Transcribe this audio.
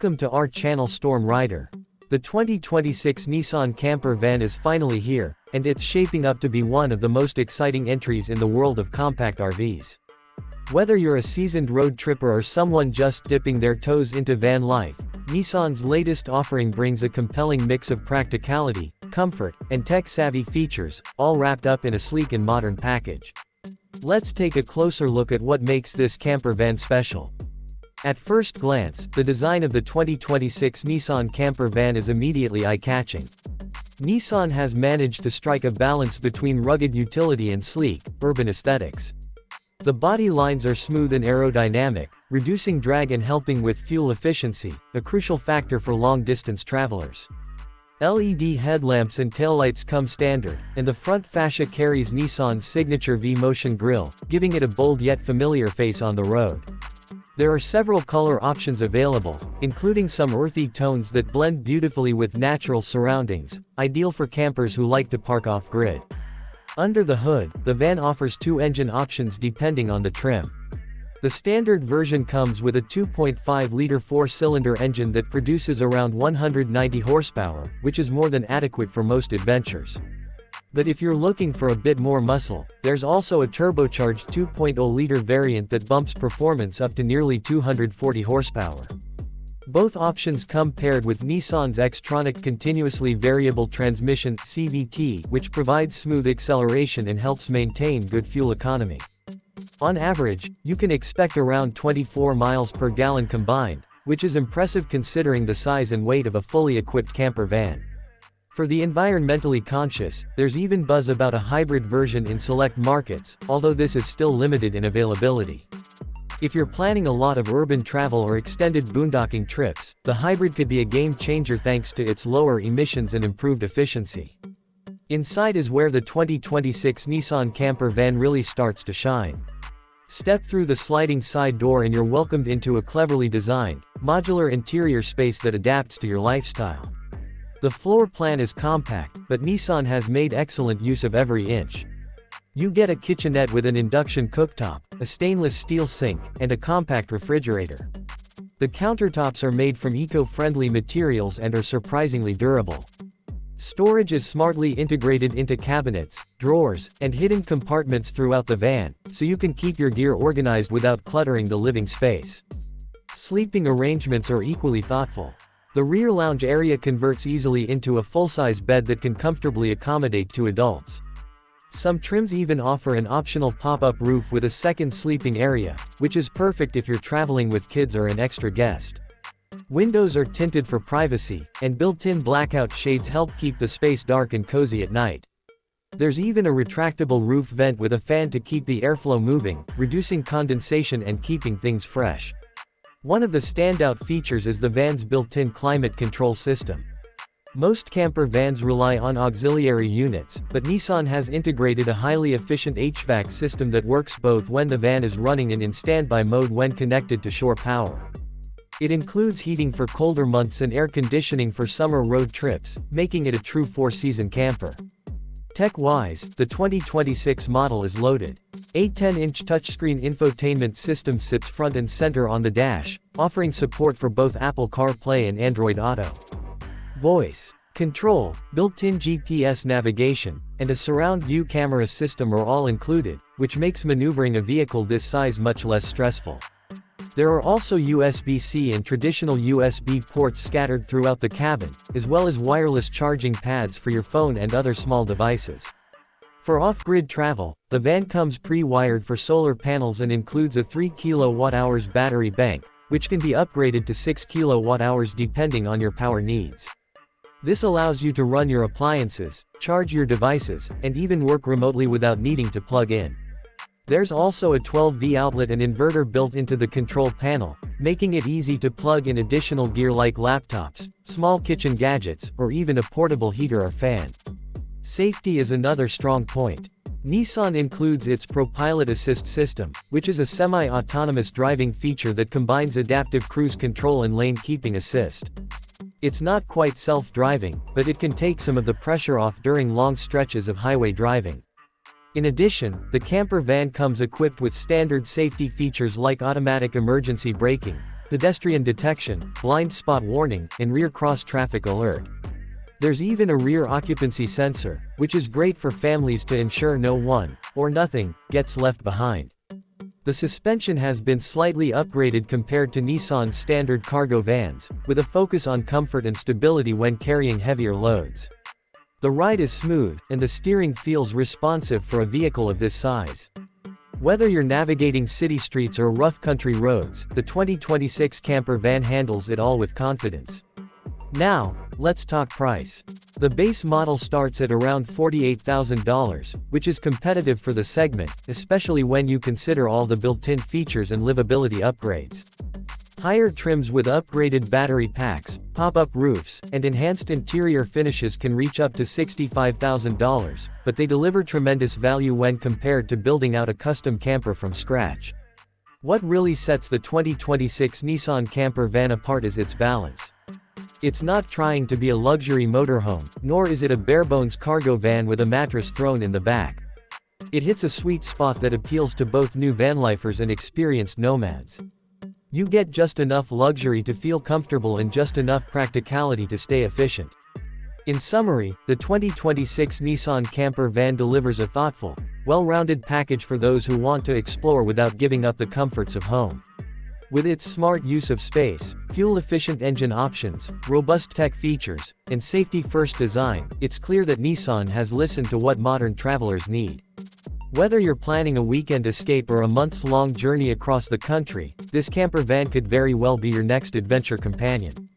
Welcome to our channel Storm Rider. The 2026 Nissan Camper van is finally here, and it's shaping up to be one of the most exciting entries in the world of compact RVs. Whether you're a seasoned road tripper or someone just dipping their toes into van life, Nissan's latest offering brings a compelling mix of practicality, comfort, and tech-savvy features, all wrapped up in a sleek and modern package. Let's take a closer look at what makes this camper van special. At first glance, the design of the 2026 Nissan Camper van is immediately eye-catching. Nissan has managed to strike a balance between rugged utility and sleek, urban aesthetics. The body lines are smooth and aerodynamic, reducing drag and helping with fuel efficiency, a crucial factor for long-distance travelers. LED headlamps and taillights come standard, and the front fascia carries Nissan's signature V-Motion grille, giving it a bold yet familiar face on the road. There are several color options available, including some earthy tones that blend beautifully with natural surroundings, ideal for campers who like to park off-grid. Under the hood, the van offers two engine options depending on the trim. The standard version comes with a 2.5-liter four-cylinder engine that produces around 190 horsepower, which is more than adequate for most adventures. But if you're looking for a bit more muscle, there's also a turbocharged 2.0-liter variant that bumps performance up to nearly 240 horsepower. Both options come paired with Nissan's Xtronic Continuously Variable Transmission (CVT), which provides smooth acceleration and helps maintain good fuel economy. On average, you can expect around 24 miles per gallon combined, which is impressive considering the size and weight of a fully equipped camper van. For the environmentally conscious, there's even buzz about a hybrid version in select markets, although this is still limited in availability. If you're planning a lot of urban travel or extended boondocking trips, the hybrid could be a game-changer thanks to its lower emissions and improved efficiency. Inside is where the 2026 Nissan Camper van really starts to shine. Step through the sliding side door and you're welcomed into a cleverly designed, modular interior space that adapts to your lifestyle. The floor plan is compact, but Nissan has made excellent use of every inch. You get a kitchenette with an induction cooktop, a stainless steel sink, and a compact refrigerator. The countertops are made from eco-friendly materials and are surprisingly durable. Storage is smartly integrated into cabinets, drawers, and hidden compartments throughout the van, so you can keep your gear organized without cluttering the living space. Sleeping arrangements are equally thoughtful. The rear lounge area converts easily into a full-size bed that can comfortably accommodate two adults. Some trims even offer an optional pop-up roof with a second sleeping area, which is perfect if you're traveling with kids or an extra guest. Windows are tinted for privacy, and built-in blackout shades help keep the space dark and cozy at night. There's even a retractable roof vent with a fan to keep the airflow moving, reducing condensation and keeping things fresh. One of the standout features is the van's built-in climate control system. Most camper vans rely on auxiliary units, but Nissan has integrated a highly efficient HVAC system that works both when the van is running and in standby mode when connected to shore power. It includes heating for colder months and air conditioning for summer road trips, making it a true four-season camper. Tech-wise, the 2026 model is loaded. A 10-inch touchscreen infotainment system sits front and center on the dash, offering support for both Apple CarPlay and Android Auto. Voice control, built-in GPS navigation, and a surround view camera system are all included, which makes maneuvering a vehicle this size much less stressful. There are also USB-C and traditional USB ports scattered throughout the cabin, as well as wireless charging pads for your phone and other small devices. For off-grid travel, the van comes pre-wired for solar panels and includes a 3 kWh battery bank, which can be upgraded to 6 kWh depending on your power needs. This allows you to run your appliances, charge your devices, and even work remotely without needing to plug in. There's also a 12V outlet and inverter built into the control panel, making it easy to plug in additional gear like laptops, small kitchen gadgets, or even a portable heater or fan. Safety is another strong point. Nissan includes its ProPILOT Assist system, which is a semi-autonomous driving feature that combines adaptive cruise control and lane keeping assist. It's not quite self-driving, but it can take some of the pressure off during long stretches of highway driving. In addition, the camper van comes equipped with standard safety features like automatic emergency braking, pedestrian detection, blind spot warning, and rear cross-traffic alert. There's even a rear occupancy sensor, which is great for families to ensure no one, or nothing, gets left behind. The suspension has been slightly upgraded compared to Nissan's standard cargo vans, with a focus on comfort and stability when carrying heavier loads. The ride is smooth, and the steering feels responsive for a vehicle of this size. Whether you're navigating city streets or rough country roads, the 2026 camper van handles it all with confidence. Now, let's talk price. The base model starts at around $48,000, which is competitive for the segment, especially when you consider all the built-in features and livability upgrades. Higher trims with upgraded battery packs, pop-up roofs, and enhanced interior finishes can reach up to $65,000, but they deliver tremendous value when compared to building out a custom camper from scratch. What really sets the 2026 Nissan Camper van apart is its balance. It's not trying to be a luxury motorhome, nor is it a barebones cargo van with a mattress thrown in the back. It hits a sweet spot that appeals to both new vanlifers and experienced nomads. You get just enough luxury to feel comfortable and just enough practicality to stay efficient. In summary, the 2026 Nissan Camper van delivers a thoughtful, well-rounded package for those who want to explore without giving up the comforts of home. With its smart use of space, fuel-efficient engine options, robust tech features, and safety-first design, it's clear that Nissan has listened to what modern travelers need. Whether you're planning a weekend escape or a months-long journey across the country, this camper van could very well be your next adventure companion.